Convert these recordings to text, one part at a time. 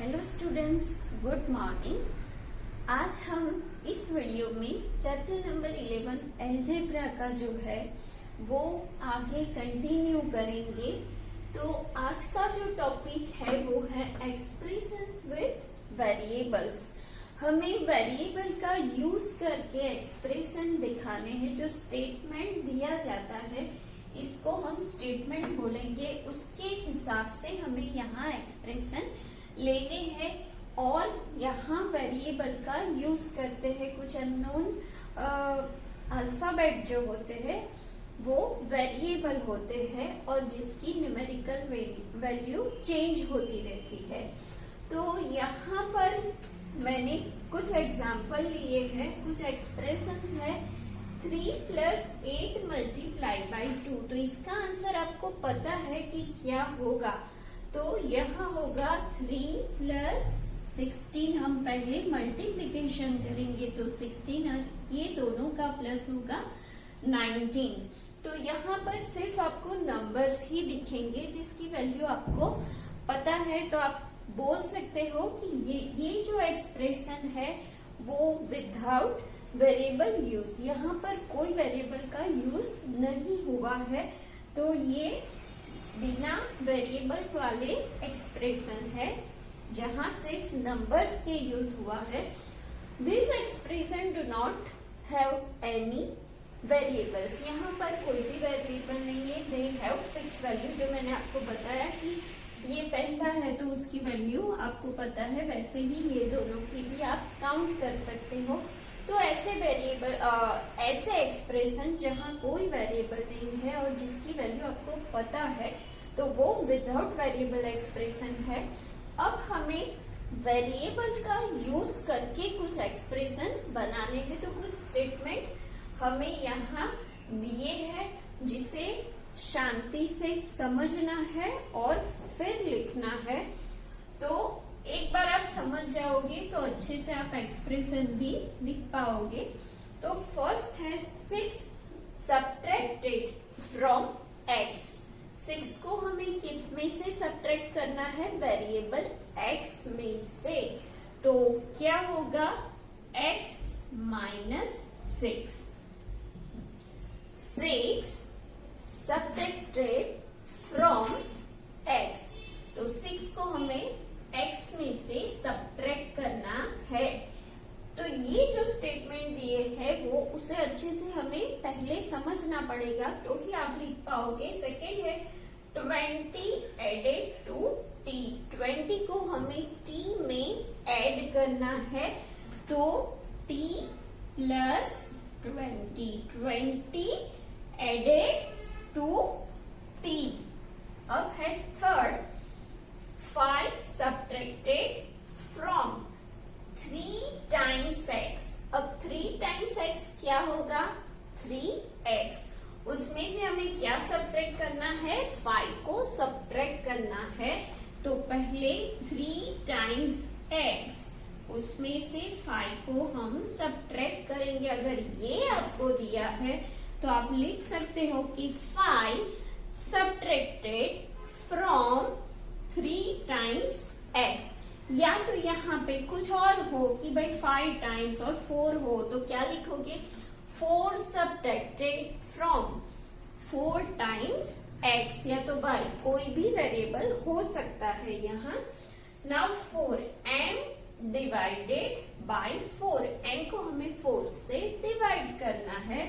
Hello students, good morning. आज हम इस वीडियो में चैप्टर नंबर 11 अलजेब्रा का जो है वो आगे कंटिन्यू करेंगे। तो आज का जो टॉपिक है वो है एक्सप्रेशंस विद वेरिएबल्स। हमें वेरिएबल का यूज करके एक्सप्रेशन दिखाने हैं। जो स्टेटमेंट दिया जाता है इसको हम स्टेटमेंट बोलेंगे, उसके हिसाब से हमें यहाँ एक्सप्रेशन लेने हैं और यहाँ वेरिएबल का यूज करते हैं। कुछ अननोन अल्फाबेट जो होते हैं वो वेरिएबल होते हैं और जिसकी न्यूमेरिकल वैल्यू चेंज होती रहती है। तो यहाँ पर मैंने कुछ एग्जाम्पल लिए हैं, कुछ एक्सप्रेशंस है। 3 + 8 × 2, तो इसका आंसर आपको पता है कि क्या होगा। तो यहाँ होगा 3 + 16। हम पहले मल्टीप्लिकेशन करेंगे तो 16 और ये दोनों का प्लस होगा 19। तो यहाँ पर सिर्फ आपको नंबर्स ही दिखेंगे जिसकी वैल्यू आपको पता है। तो आप बोल सकते हो कि ये जो एक्सप्रेशन है वो विदाउट वेरिएबल यूज, यहाँ पर कोई वेरिएबल का यूज नहीं हुआ है। तो ये बिना वेरिएबल वाले एक्सप्रेशन है जहाँ सिर्फ नंबर्स के यूज हुआ है। This expression do not have any variables, यहाँ पर कोई भी वेरिएबल नहीं है। दे हैव फिक्स वैल्यू, जो मैंने आपको बताया कि ये पहला है तो उसकी वैल्यू आपको पता है, वैसे ही ये दोनों की भी आप काउंट कर सकते हो। तो ऐसे वेरिएबल ऐसे एक्सप्रेशन जहाँ कोई वेरिएबल नहीं है और जिसकी वैल्यू आपको पता है तो वो विदाउट वेरिएबल एक्सप्रेशन है। अब हमें वेरिएबल का यूज करके कुछ एक्सप्रेशंस बनाने हैं। तो कुछ स्टेटमेंट हमें यहाँ दिए हैं जिसे शांति से समझना है और फिर लिखना है। तो एक बार आप समझ जाओगे तो अच्छे से आप एक्सप्रेशन भी लिख पाओगे। तो फर्स्ट है 6 सब्ट्रैक्टेड फ्रॉम x। 6 को हमें किस में से सब्ट्रैक्ट करना है? वेरिएबल x में से। तो क्या होगा? x - 6। 6 subtracted from x। तो 6 को हमें x में से सब्ट्रैक्ट करना है। तो ये जो स्टेटमेंट दिए है वो उसे अच्छे से हमें पहले समझना पड़ेगा तो ही आप लिख पाओगे। सेकेंड है 20 एडेड टू t। 20 को हमें t में ऐड करना है। तो t + 20 एडेड टू t। अब है थर्ड 5 सब्ट्रैक्टेड फ्रॉम 3 × x। अब 3 × x क्या होगा? 3x। उसमें से हमें क्या सब्ट्रैक्ट करना है? 5 को सब्ट्रैक्ट करना है। तो पहले 3 × x, उसमें से 5 को हम सब्ट्रैक्ट करेंगे। अगर ये आपको दिया है तो आप लिख सकते हो कि 5 सब्ट्रैक्टेड फ्रॉम 3 × x। या तो यहाँ पे कुछ और हो कि भाई 5 टाइम्स और 4 हो तो क्या लिखोगे? 4 सब्ट्रैक्टेड फ्रॉम 4 × x, या तो y, कोई भी वेरिएबल हो सकता है यहाँ। Now 4 m divided by 4। n को हमें 4 से डिवाइड करना है।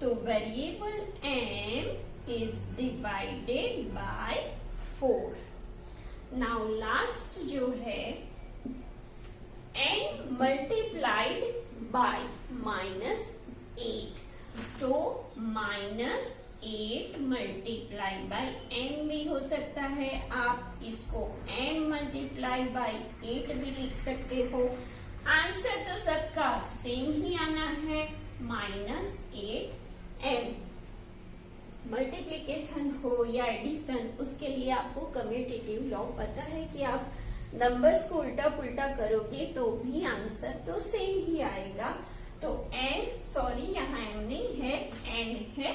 तो variable m is divided by 4। Now last जो है n मल्टीप्लाइड बाय -8। तो -8 मल्टीप्लाई बाय n भी हो सकता है। आप इसको n मल्टीप्लाई बाय 8 भी लिख सकते हो। आंसर तो सबका सेम ही आना है, -8m। मल्टीप्लिकेशन हो या एडिशन, उसके लिए आपको कम्यूटेटिव लॉ पता है कि आप नंबर्स को उल्टा पुल्टा करोगे तो भी आंसर तो सेम ही आएगा। तो n, सॉरी यहाँ m नहीं है, n है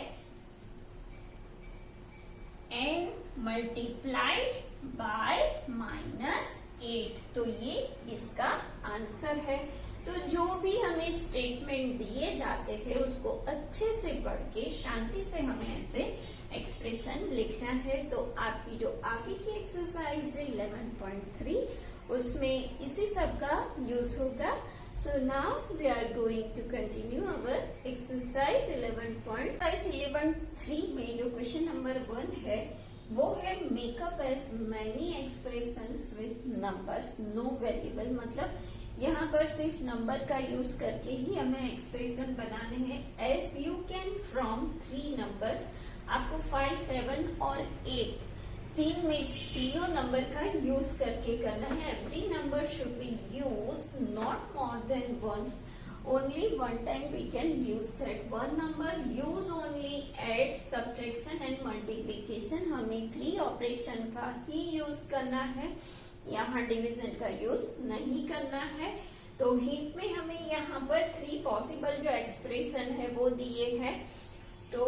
n मल्टीप्लाइड बाय -8। तो ये आंसर है। तो जो भी हमें स्टेटमेंट दिए जाते हैं उसको अच्छे से पढ़ के शांति से हमें ऐसे एक्सप्रेशन लिखना है। तो आपकी जो आगे की एक्सरसाइज है 11.3 उसमें इसी सब का यूज होगा। So now we are going to continue our exercise 11.3 में जो क्वेश्चन नंबर 1 है वो है make up as many expressions with numbers no variable. मतलब यहाँ पर सिर्फ नंबर का यूज करके ही हमें एक्सप्रेशन बनाने हैं। As you can from 3 numbers, आपको 5, 7 और 8 तीनों नंबर का यूज करके करना है। Every number should be use not more than once, only one time we can use that one number. Use only add, subtraction and multiplication. हमें 3 operation का ही use करना है, यहाँ डिवीजन का यूज नहीं करना है। तो हिंट में हमें यहाँ पर 3 पॉसिबल जो एक्सप्रेशन है वो दिए हैं। तो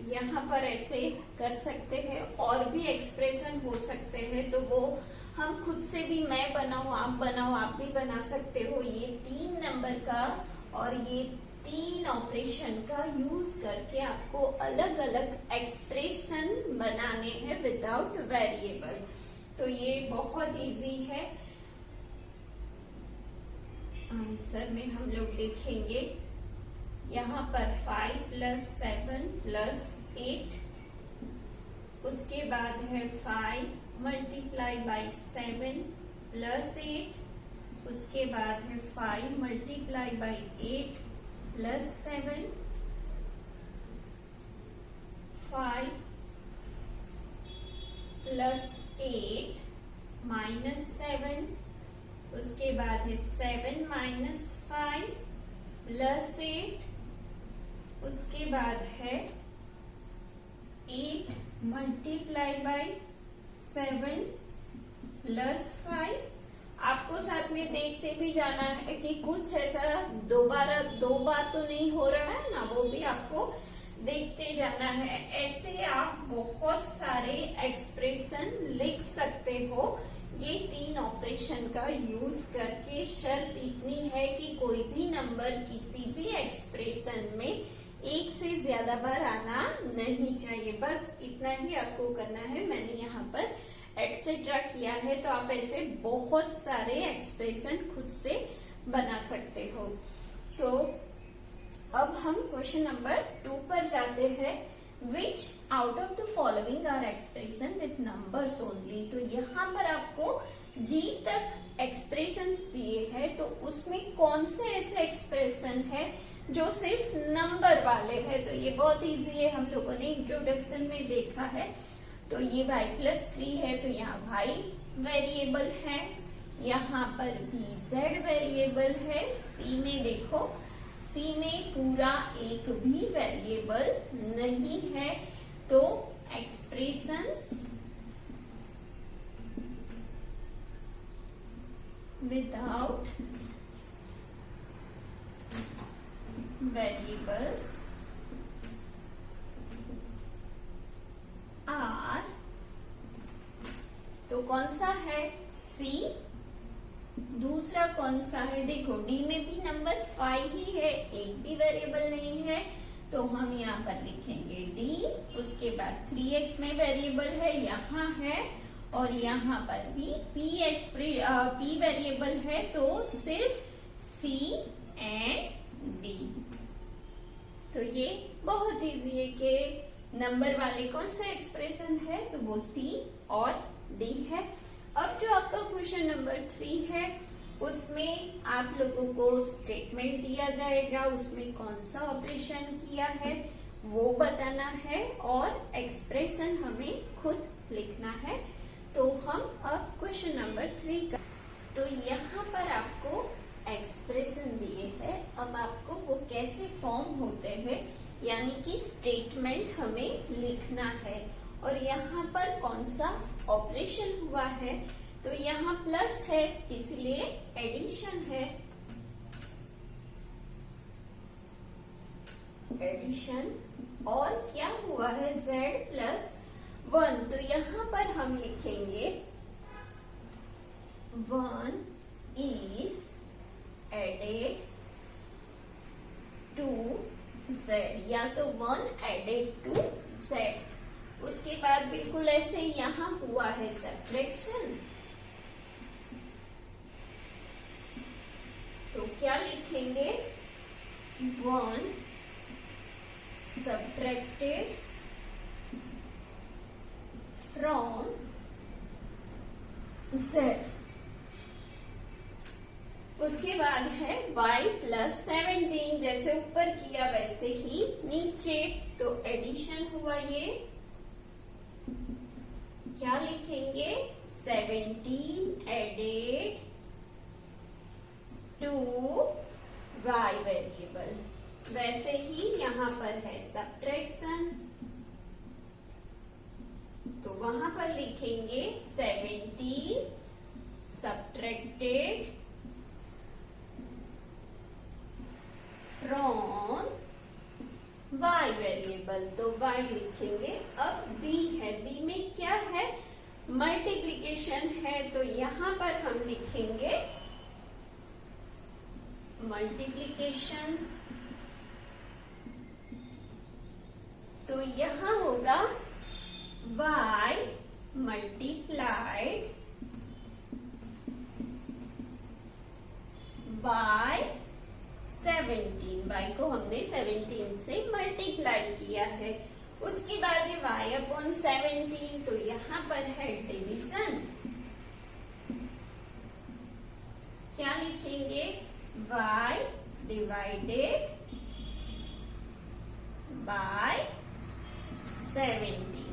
यहाँ पर ऐसे कर सकते हैं, और भी एक्सप्रेशन हो सकते हैं। तो वो हम खुद से भी, मैं बनाऊं आप बनाओ, आप भी बना सकते हो। ये 3 नंबर का और ये 3 ऑपरेशन का यूज करके आपको अलग अलग एक्सप्रेशन बनाने हैं विदाउट वेरिएबल। तो ये बहुत इजी है। आंसर में हम लोग लिखेंगे यहाँ पर 5 + 7 + 8, उसके बाद है 5 × 7 + 8, उसके बाद है 5 × 8 + 7, 5 + 8 -7, उसके बाद है 7 - 5 + 8, उसके बाद है 8 × 7 + 5। आपको साथ में देखते भी जाना है कि कुछ ऐसा दो बार तो नहीं हो रहा है ना, वो भी आपको देखते जाना है। ऐसे आप बहुत सारे एक्सप्रेशन लिख सकते हो ये 3 ऑपरेशन का यूज करके। शर्त इतनी है कि कोई भी नंबर किसी भी एक्सप्रेशन में एक से ज्यादा बार आना नहीं चाहिए। बस इतना ही आपको करना है। मैंने यहाँ पर एटसेट्रा किया है, तो आप ऐसे बहुत सारे एक्सप्रेशन खुद से बना सकते हो। तो अब हम क्वेश्चन नंबर 2 पर जाते हैं। Which out of the following are expression with numbers only? तो यहाँ पर आपको G तक एक्सप्रेशंस दिए हैं, तो उसमें कौन से ऐसे एक्सप्रेशन है जो सिर्फ नंबर वाले हैं। तो ये बहुत इजी है, हम लोगों ने इंट्रोडक्शन में देखा है। तो ये y + 3 है, तो यहाँ y वेरिएबल है, यहाँ पर भी z वेरिएबल है। C में देखो, C में पूरा एक भी वेरिएबल नहीं है। तो एक्सप्रेशंस विदाउट वेरिएबल्स आर, तो कौन सा है C। दूसरा कौन सा है, देखो D में भी नंबर 5 ही है, एक भी वेरिएबल नहीं है। तो हम यहाँ पर लिखेंगे D, उसके बाद 3x में वेरिएबल है, यहाँ है, और यहाँ पर भी P वेरिएबल है। तो सिर्फ C एंड D। तो ये बहुत इजी है कि नंबर वाले कौन सा एक्सप्रेशन है, तो वो C और D है। अब जो आपका क्वेश्चन नंबर 3 है उसमें आप लोगों को स्टेटमेंट दिया जाएगा, उसमें कौन सा ऑपरेशन किया है वो बताना है, और एक्सप्रेशन हमें खुद लिखना है। तो हम अब क्वेश्चन नंबर 3 का, तो यहाँ पर आपको एक्सप्रेशन दिए हैं। अब आपको वो कैसे फॉर्म होते हैं, यानी कि स्टेटमेंट हमें लिखना है। और यहाँ पर कौन सा ऑपरेशन हुआ है, तो यहाँ प्लस है इसलिए एडिशन है, एडिशन। और क्या हुआ है, z + 1। तो यहाँ पर हम लिखेंगे 1 is एडेड टू z, या तो 1 एडेड टू z। उसके बाद बिल्कुल ऐसे यहाँ हुआ है सब्ट्रैक्शन, तो क्या लिखेंगे 1 सब्ट्रैक्टेड फ्रॉम z। उसके बाद है y प्लस 17, जैसे ऊपर किया वैसे ही नीचे, तो एडिशन हुआ ये, क्या लिखेंगे 17 एडेड टू y वेरिएबल। वैसे ही यहाँ पर है सब्ट्रैक्शन, तो वहां पर लिखेंगे 17 सब्ट्रैक्टेड फ्रॉम y वेरिएबल, तो y लिखेंगे। अब b है, b में क्या है मल्टीप्लीकेशन है, तो यहाँ पर हम लिखेंगे मल्टीप्लीकेशन, तो यहाँ होगा y मल्टीप्लाइड बाय 17, y को हमने 17 से मल्टीप्लाई किया है। उसके बाद है y अपॉन 17, तो यहाँ पर है डिवीजन, क्या लिखेंगे y डिवाइडेड बाय 17।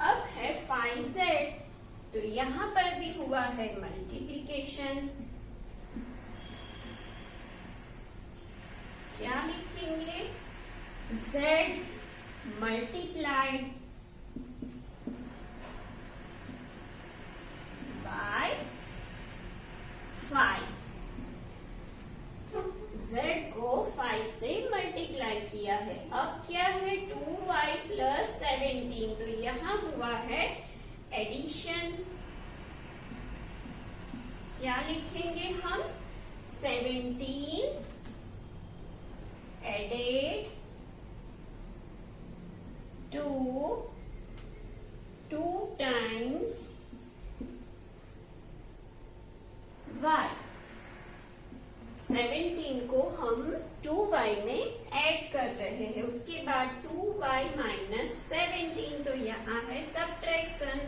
अब है 5z, तो यहाँ पर भी हुआ है मल्टीप्लीकेशन, क्या लिखेंगे z मल्टीप्लाइड बाय 5। z को 5 से मल्टीप्लाई किया है। अब क्या है 2y प्लस 17, तो यहाँ हुआ है एडिशन, क्या लिखेंगे हम 17 एडेड टू 2 टाइम्स y। 17 को हम 2y में ऐड कर रहे हैं, उसके बाद 2y माइनस 17, तो यहाँ है सब्ट्रैक्शन,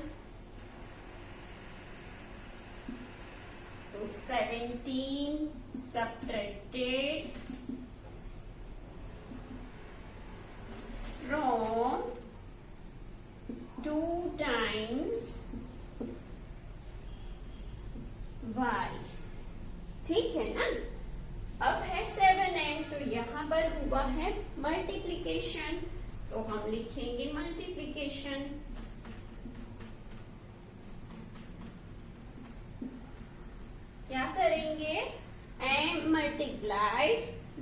तो 17 सब्ट्रैक्टेड फ्रॉम 2 टाइम्स y, ठीक है ना। अब है 7m, तो यहाँ पर हुआ है मल्टीप्लीकेशन, तो हम लिखेंगे मल्टीप्लीकेशन, क्या करेंगे m multiplied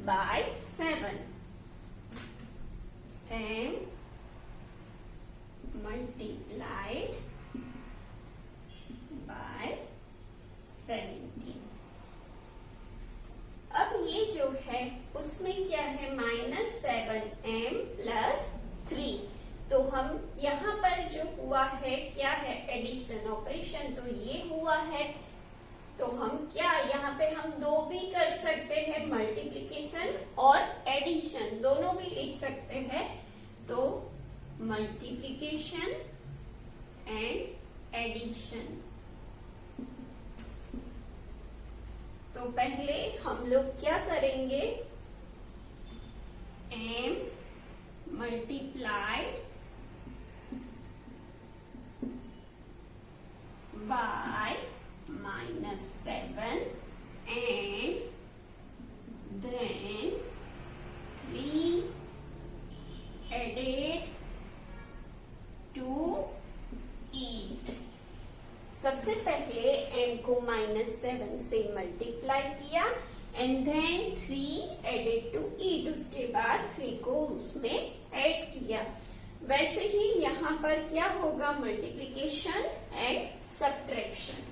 by 7, m multiplied bye 17। अब ये जो है उसमें क्या है -7m प्लस 3, तो हम यहाँ पर जो हुआ है क्या है एडिशन ऑपरेशन, तो ये हुआ है, तो हम क्या यहाँ पे हम दो भी कर सकते हैं, मल्टीप्लीकेशन और एडिशन दोनों भी लिख सकते हैं, तो मल्टीप्लीकेशन एंड एडिशन। तो पहले हम लोग क्या करेंगे m multiplied by -7 and then 3 added to 8। सबसे पहले m को -7 से मल्टीप्लाई किया एंड देन 3 एडेड टू 8, उसके बाद 3 को उसमें ऐड किया। वैसे ही यहाँ पर क्या होगा मल्टीप्लीकेशन एंड सब्ट्रैक्शन।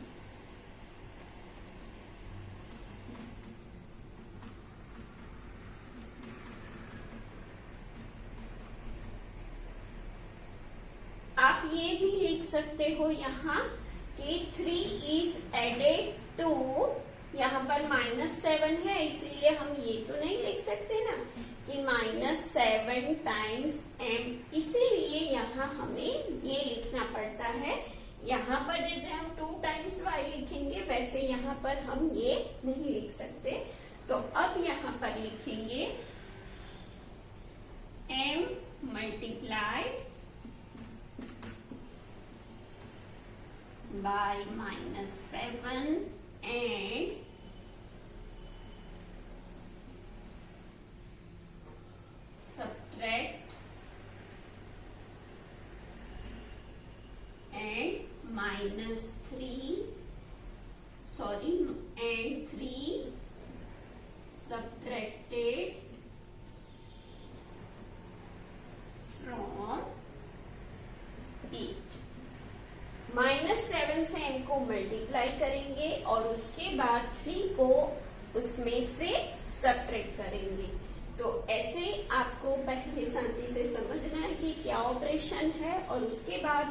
सकते हो यहाँ कि 3 इज एडेड टू, यहाँ पर -7 है इसीलिए हम ये तो नहीं लिख सकते ना कि -7 टाइम्स m, इसीलिए यहाँ हमें ये लिखना पड़ता है। यहाँ पर जैसे हम 2 टाइम्स y लिखेंगे वैसे यहाँ पर हम ये नहीं लिख सकते। तो अब यहाँ पर लिखेंगे m multiplied by -7 and subtract and -3 subtracted from 8। -7 से m को मल्टीप्लाई करेंगे और उसके बाद 3 को उसमें से सब्ट्रैक्ट करेंगे। तो ऐसे आपको पहले शांति से समझना है कि क्या ऑपरेशन है और उसके बाद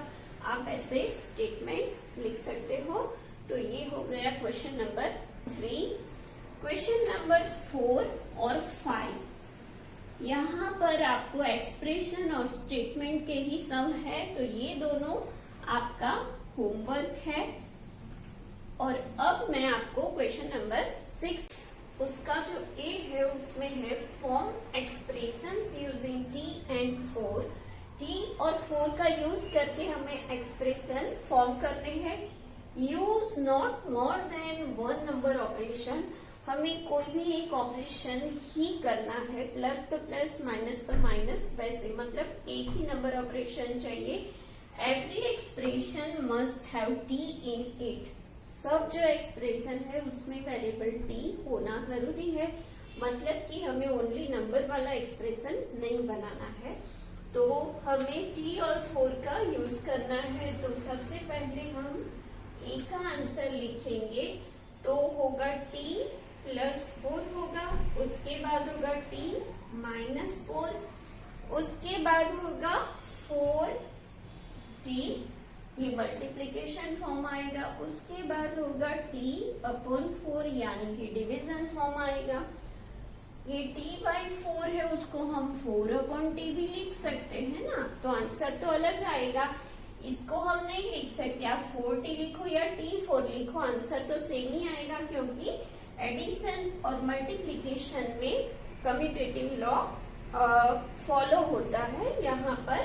आप ऐसे स्टेटमेंट लिख सकते हो। तो ये हो गया क्वेश्चन नंबर 3। क्वेश्चन नंबर 4 और 5, यहाँ पर आपको एक्सप्रेशन और स्टेटमेंट के ही सम है, तो ये दोनों आपका होमवर्क है। और अब मैं आपको क्वेश्चन नंबर 6, उसका जो ए है उसमें है form expressions using T and 4। T और 4 का यूज करके हमें एक्सप्रेशन फॉर्म करने हैं। Use not more then 1 number operation, हमें कोई भी एक ऑपरेशन ही करना है, प्लस तो प्लस माइनस तो माइनस, वैसे मतलब एक ही नंबर ऑपरेशन चाहिए। Every expression must have T in it, सब जो एक्सप्रेशन है उसमें वेरिएबल टी होना जरूरी है, मतलब कि हमें ओनली नंबर वाला एक्सप्रेशन नहीं बनाना है। तो हमें टी और 4 का यूज करना है। तो सबसे पहले हम ए का आंसर लिखेंगे, तो होगा टी +4 होगा, उसके बाद होगा टी -4, उसके बाद होगा 4t, ये मल्टीप्लीकेशन फॉर्म आएगा, उसके बाद होगा t/4 यानी कि डिवीजन फॉर्म आएगा। ये t/4 है उसको हम 4/t भी लिख सकते हैं ना, तो आंसर तो अलग आएगा। इसको हम नहीं लिख सकते, आप 4t लिखो या t4 लिखो, आंसर तो सेम ही आएगा, क्योंकि एडिशन और मल्टीप्लिकेशन में कम्यूटेटिव लॉ फॉलो होता है, यहाँ पर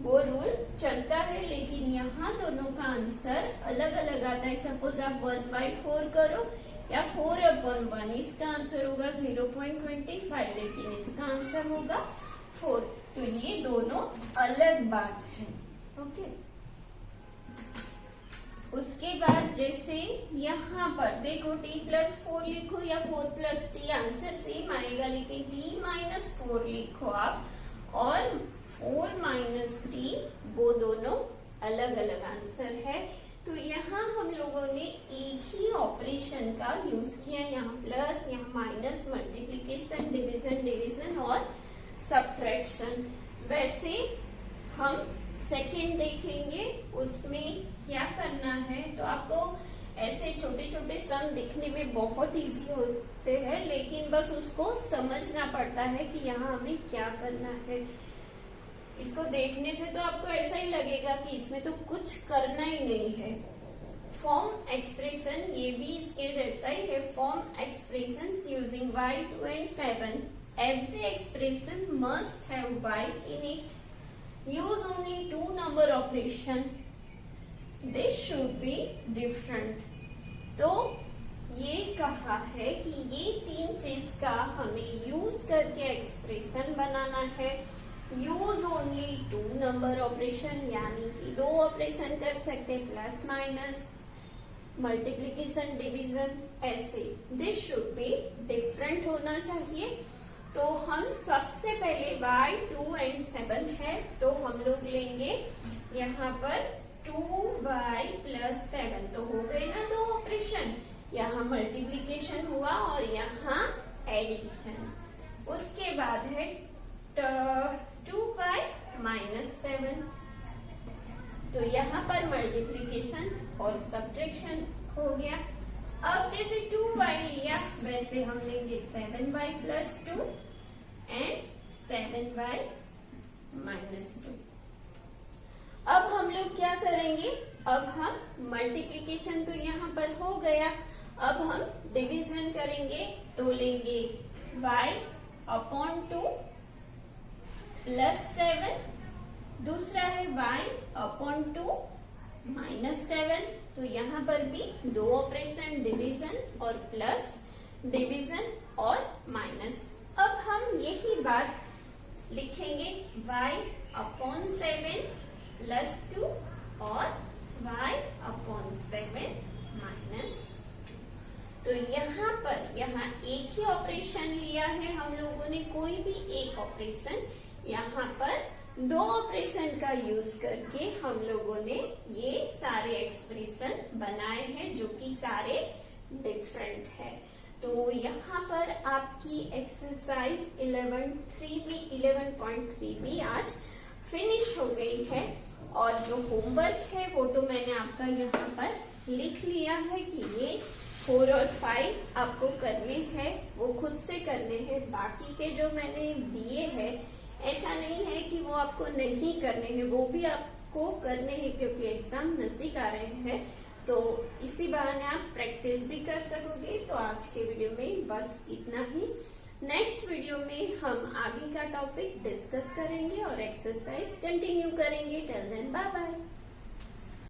वो रूल चलता है। लेकिन यहाँ दोनों का आंसर अलग अलग आता है। सपोज आप 1/4 करो या 4/1, इसका आंसर होगा 0.25, लेकिन इसका आंसर होगा 4। तो ये दोनों अलग बात है। ओके, उसके बाद जैसे यहाँ पर देखो t+4 लिखो या 4+t, आंसर सेम आएगा, लेकिन t-4 लिखो आप और 4-t, वो दोनों अलग अलग आंसर है। तो यहाँ हम लोगों ने एक ही ऑपरेशन का यूज किया, यहाँ प्लस यहाँ माइनस, मल्टीप्लिकेशन, डिवीजन और सब्ट्रैक्शन। वैसे हम सेकंड देखेंगे, उसमें क्या करना है। तो आपको ऐसे छोटे छोटे सम दिखने में बहुत इजी होते हैं, लेकिन बस उसको समझना पड़ता है कि यहाँ हमें क्या करना है। इसको देखने से तो आपको ऐसा ही लगेगा कि इसमें तो कुछ करना ही नहीं है। फॉर्म एक्सप्रेशन, ये भी इसके जैसा ही है। Form expression using y, 2 and 7, every expression must have y in it, use only 2 number operation, this should be different। तो ये कहा है कि ये 3 चीज का हमें यूज करके एक्सप्रेशन बनाना है। यूज ओनली 2 नंबर ऑपरेशन, यानी कि 2 ऑपरेशन कर सकते, प्लस माइनस, मल्टीप्लीकेशन, डिवीजन, ऐसे। दिस शुड बी डिफरेंट होना चाहिए। तो हम सबसे पहले y, 2 and 7 है, तो हम लोग लेंगे यहाँ पर 2y + 7, तो हो गए ना 2 ऑपरेशन, यहाँ मल्टीप्लीकेशन हुआ और यहाँ एडिशन। उसके बाद है 2y - 7, तो यहाँ पर मल्टीप्लीकेशन और सब्ट्रैक्शन हो गया। अब जैसे 2y लिया वैसे हम लेंगे 7y plus 2 and 7y minus 2। अब हम लोग क्या करेंगे, अब हम मल्टीप्लीकेशन तो यहाँ पर हो गया, अब हम डिवीजन करेंगे तो लेंगे y अपॉन 2 प्लस 7, दूसरा है y अपॉन 2 माइनस 7। तो यहाँ पर भी दो ऑपरेशन, डिवीजन और प्लस, डिवीजन और माइनस। अब हम यही बात लिखेंगे y अपॉन 7 प्लस 2 और y अपॉन 7 माइनस 2। तो यहाँ पर एक ही ऑपरेशन लिया है हम लोगों ने, कोई भी एक ऑपरेशन, यहाँ पर दो ऑपरेशन का यूज करके हम लोगों ने ये सारे एक्सप्रेशन बनाए हैं जो कि सारे डिफरेंट है। तो यहाँ पर आपकी एक्सरसाइज 11.3b आज फिनिश हो गई है, और जो होमवर्क है वो तो मैंने आपका यहाँ पर लिख लिया है कि ये 4 और 5 आपको करने हैं, वो खुद से करने हैं। बाकी के जो मैंने दिए हैं ऐसा नहीं है कि वो आपको नहीं करने हैं, वो भी आपको करने हैं क्योंकि एग्जाम नजदीक आ रहे हैं। तो इसी बहाने आप प्रैक्टिस भी कर सकोगे। तो आज के वीडियो में बस इतना ही। नेक्स्ट वीडियो में हम आगे का टॉपिक डिस्कस करेंगे और एक्सरसाइज कंटिन्यू करेंगे। Till then bye bye.